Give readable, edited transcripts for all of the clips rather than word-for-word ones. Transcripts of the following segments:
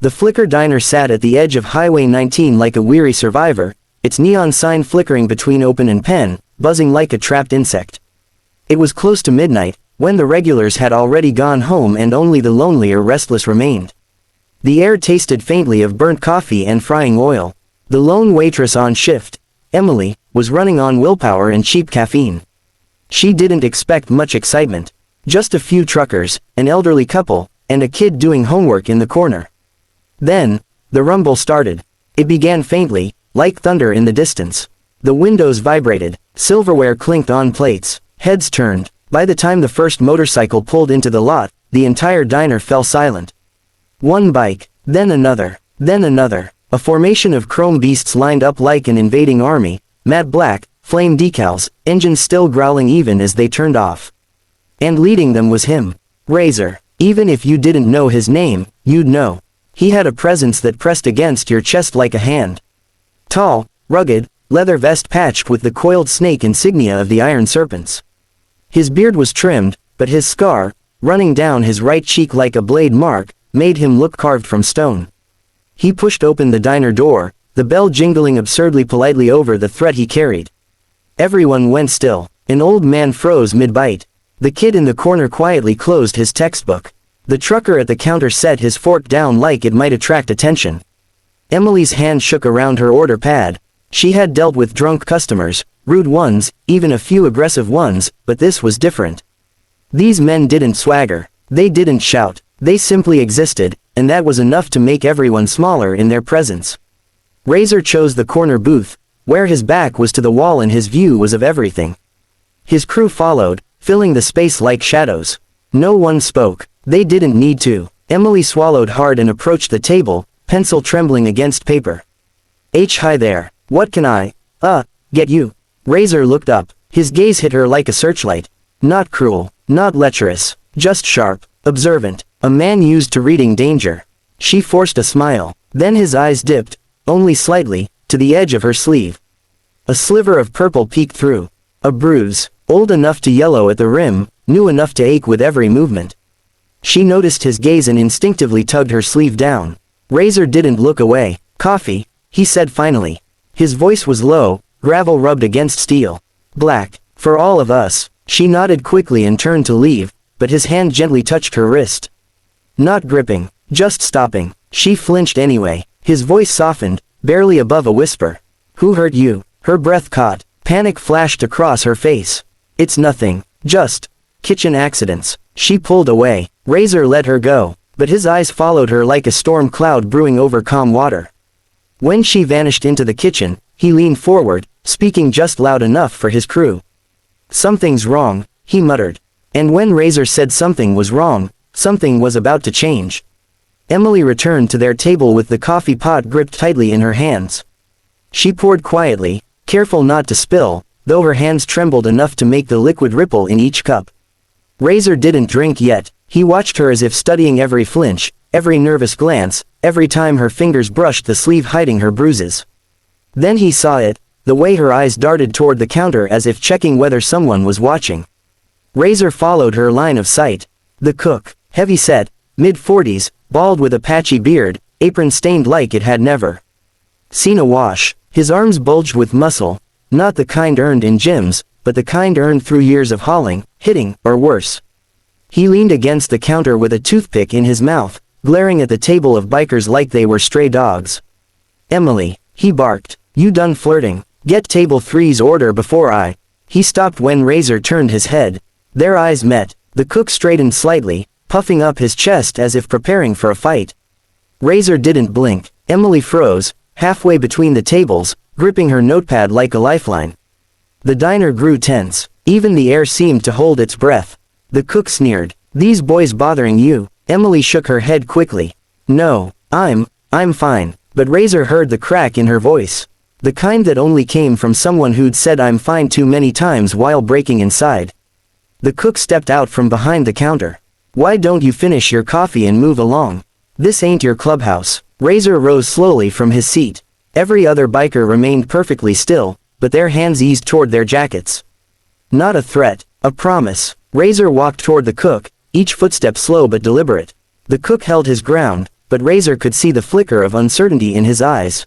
The Flicker Diner sat at the edge of Highway 19 like a weary survivor, its neon sign flickering between open and pen, buzzing like a trapped insect. It was close to midnight, when the regulars had already gone home and only the lonely or restless remained. The air tasted faintly of burnt coffee and frying oil. The lone waitress on shift, Emily, was running on willpower and cheap caffeine. She didn't expect much excitement. Just a few truckers, an elderly couple, and a kid doing homework in the corner. Then, the rumble started. It began faintly, like thunder in the distance. The windows vibrated, silverware clinked on plates, heads turned. By the time the first motorcycle pulled into the lot, the entire diner fell silent. One bike, then another, a formation of chrome beasts lined up like an invading army, matte black, flame decals, engines still growling even as they turned off. And leading them was him, Razor. Even if you didn't know his name, you'd know. He had a presence that pressed against your chest like a hand. Tall, rugged, leather vest patched with the coiled snake insignia of the Iron Serpents. His beard was trimmed, but his scar, running down his right cheek like a blade mark, made him look carved from stone. He pushed open the diner door, the bell jingling absurdly politely over the threat he carried. Everyone went still. An old man froze mid-bite. The kid in the corner quietly closed his textbook. The trucker at the counter set his fork down like it might attract attention. Emily's hand shook around her order pad. She had dealt with drunk customers, rude ones, even a few aggressive ones, but this was different. These men didn't swagger. They didn't shout. They simply existed, and that was enough to make everyone smaller in their presence. Razor chose the corner booth, where his back was to the wall and his view was of everything. His crew followed, filling the space like shadows. No one spoke. They didn't need to. Emily swallowed hard and approached the table, pencil trembling against paper. Hi there. What can I, get you? Razor looked up. His gaze hit her like a searchlight. Not cruel, not lecherous, just sharp, observant, a man used to reading danger. She forced a smile. Then his eyes dipped, only slightly, to the edge of her sleeve. A sliver of purple peeked through. A bruise, old enough to yellow at the rim, new enough to ache with every movement. She noticed his gaze and instinctively tugged her sleeve down. Razor didn't look away. Coffee, he said finally. His voice was low, gravel rubbed against steel. Black, for all of us. She nodded quickly and turned to leave, but his hand gently touched her wrist. Not gripping, just stopping. She flinched anyway. His voice softened, barely above a whisper. Who hurt you? Her breath caught. Panic flashed across her face. It's nothing. Just kitchen accidents. She pulled away. Razor let her go, but his eyes followed her like a storm cloud brewing over calm water. When she vanished into the kitchen, he leaned forward, speaking just loud enough for his crew. Something's wrong, he muttered. And when Razor said something was wrong, something was about to change. Emily returned to their table with the coffee pot gripped tightly in her hands. She poured quietly, careful not to spill, though her hands trembled enough to make the liquid ripple in each cup. Razor didn't drink yet. He watched her as if studying every flinch, every nervous glance, every time her fingers brushed the sleeve hiding her bruises. Then he saw it, the way her eyes darted toward the counter as if checking whether someone was watching. Razor followed her line of sight. The cook, heavy-set, mid-40s, bald with a patchy beard, apron stained like it had never seen a wash. His arms bulged with muscle, not the kind earned in gyms, but the kind earned through years of hauling, hitting, or worse. He leaned against the counter with a toothpick in his mouth, glaring at the table of bikers like they were stray dogs. Emily, he barked, you done flirting? Get table 3's order before I. He stopped when Razor turned his head. Their eyes met. The cook straightened slightly, puffing up his chest as if preparing for a fight. Razor didn't blink. Emily froze, halfway between the tables, gripping her notepad like a lifeline. The diner grew tense. Even the air seemed to hold its breath. The cook sneered. These boys bothering you? Emily shook her head quickly. No, I'm fine. But Razor heard the crack in her voice. The kind that only came from someone who'd said I'm fine too many times while breaking inside. The cook stepped out from behind the counter. Why don't you finish your coffee and move along? This ain't your clubhouse. Razor rose slowly from his seat. Every other biker remained perfectly still, but their hands eased toward their jackets. Not a threat, a promise. Razor walked toward the cook, each footstep slow but deliberate. The cook held his ground, but Razor could see the flicker of uncertainty in his eyes.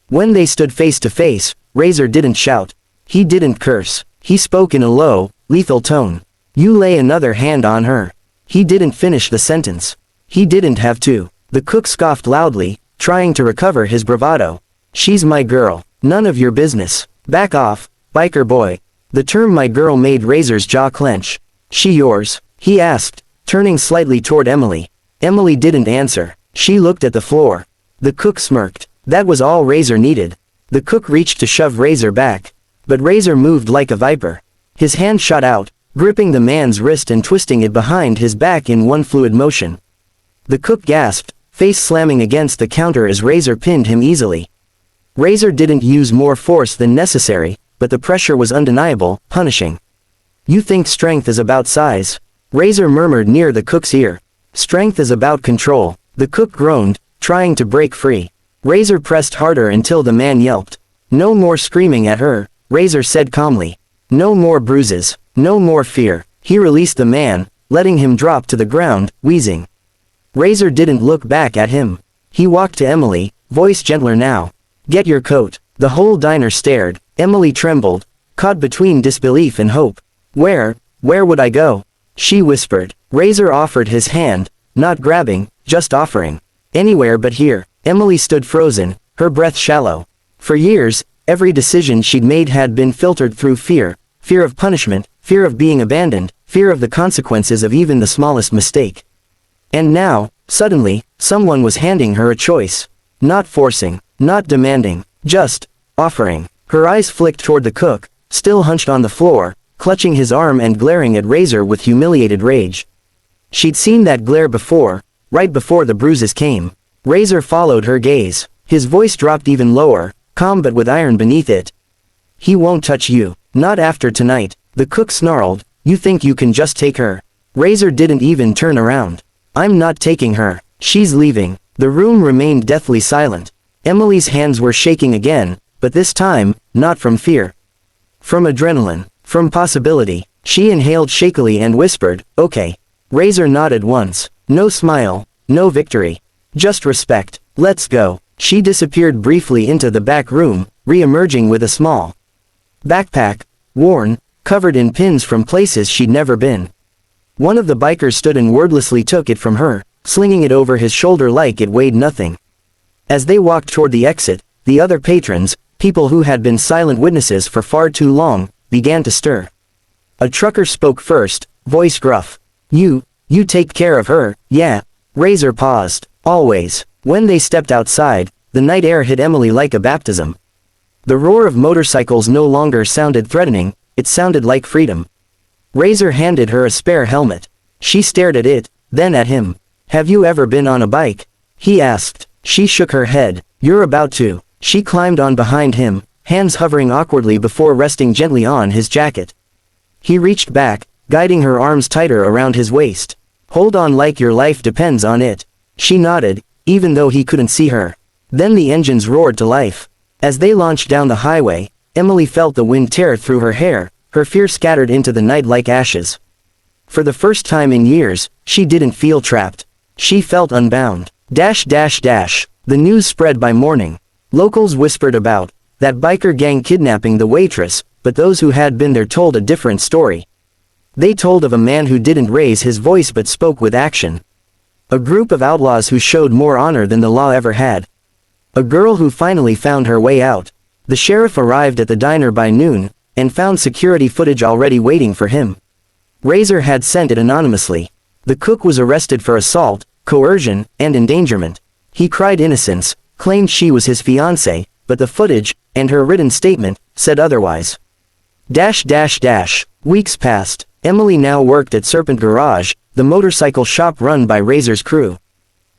When they stood face to face, Razor didn't shout. He didn't curse. He spoke in a low, lethal tone. "You lay another hand on her." He didn't finish the sentence. He didn't have to. The cook scoffed loudly, trying to recover his bravado. "She's my girl. None of your business. Back off, biker boy." The term "my girl" made Razor's jaw clench. "She yours?" he asked, turning slightly toward Emily. Emily didn't answer. She looked at the floor. The cook smirked. That was all Razor needed. The cook reached to shove Razor back. But Razor moved like a viper. His hand shot out, gripping the man's wrist and twisting it behind his back in one fluid motion. The cook gasped, face slamming against the counter as Razor pinned him easily. Razor didn't use more force than necessary, but the pressure was undeniable, punishing. "You think strength is about size?" Razor murmured near the cook's ear. "Strength is about control." The cook groaned, trying to break free. Razor pressed harder until the man yelped. "No more screaming at her," Razor said calmly. "No more bruises. No more fear." He released the man, letting him drop to the ground, wheezing. Razor didn't look back at him. He walked to Emily, voice gentler now. "Get your coat." The whole diner stared. Emily trembled, caught between disbelief and hope. Where would I go?" she whispered. Razor offered his hand, not grabbing, just offering. "Anywhere but here." Emily stood frozen, her breath shallow. For years, every decision she'd made had been filtered through fear. Fear of punishment, fear of being abandoned, fear of the consequences of even the smallest mistake. And now, suddenly, someone was handing her a choice. Not forcing, not demanding, just offering. Her eyes flicked toward the cook, still hunched on the floor, clutching his arm and glaring at Razor with humiliated rage. She'd seen that glare before, right before the bruises came. Razor followed her gaze. His voice dropped even lower, calm but with iron beneath it. "He won't touch you. Not after tonight." The cook snarled. "You think you can just take her?" Razor didn't even turn around. "I'm not taking her. She's leaving." The room remained deathly silent. Emily's hands were shaking again, but this time, not from fear. From adrenaline. From possibility. She inhaled shakily and whispered, "Okay." Razor nodded once. No smile, no victory. Just respect. "Let's go." She disappeared briefly into the back room, re-emerging with a small backpack, worn, covered in pins from places she'd never been. One of the bikers stood and wordlessly took it from her, slinging it over his shoulder like it weighed nothing. As they walked toward the exit, the other patrons, people who had been silent witnesses for far too long, began to stir. A trucker spoke first, voice gruff. You take care of her, yeah." Razor paused. "Always." When they stepped outside, the night air hit Emily like a baptism. The roar of motorcycles no longer sounded threatening, it sounded like freedom. Razor handed her a spare helmet. She stared at it, then at him. "Have you ever been on a bike?" he asked. She shook her head. "You're about to." She climbed on behind him, hands hovering awkwardly before resting gently on his jacket. He reached back, guiding her arms tighter around his waist. "Hold on like your life depends on it." She nodded, even though he couldn't see her. Then the engines roared to life. As they launched down the highway, Emily felt the wind tear through her hair, her fear scattered into the night like ashes. For the first time in years, she didn't feel trapped. She felt unbound. The news spread by morning. Locals whispered about that biker gang kidnapping the waitress, but those who had been there told a different story. They told of a man who didn't raise his voice but spoke with action. A group of outlaws who showed more honor than the law ever had. A girl who finally found her way out. The sheriff arrived at the diner by noon, and found security footage already waiting for him. Razor had sent it anonymously. The cook was arrested for assault, coercion, and endangerment. He cried innocence, claimed she was his fiancée, but the footage, and her written statement, said otherwise. Weeks passed. Emily now worked at Serpent Garage, the motorcycle shop run by Razor's crew.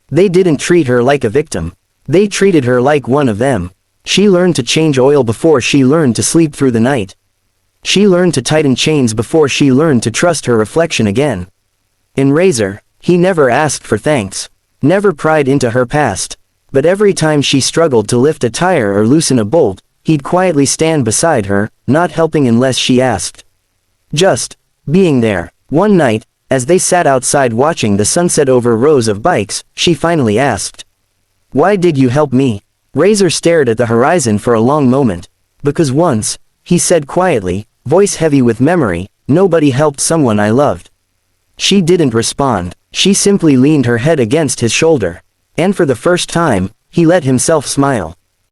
They didn't treat her like a victim. They treated her like one of them. She learned to change oil before she learned to sleep through the night. She learned to tighten chains before she learned to trust her reflection again. In Razor, he never asked for thanks. Never pried into her past. But every time she struggled to lift a tire or loosen a bolt, he'd quietly stand beside her, not helping unless she asked. Just being there. One night, As they sat outside watching the sunset over rows of bikes, she finally asked. "Why did you help me?" Razor stared at the horizon for a long moment. "Because once," he said quietly, voice heavy with memory, "nobody helped someone I loved." She didn't respond. She simply leaned her head against his shoulder. And for the first time, he let himself smile.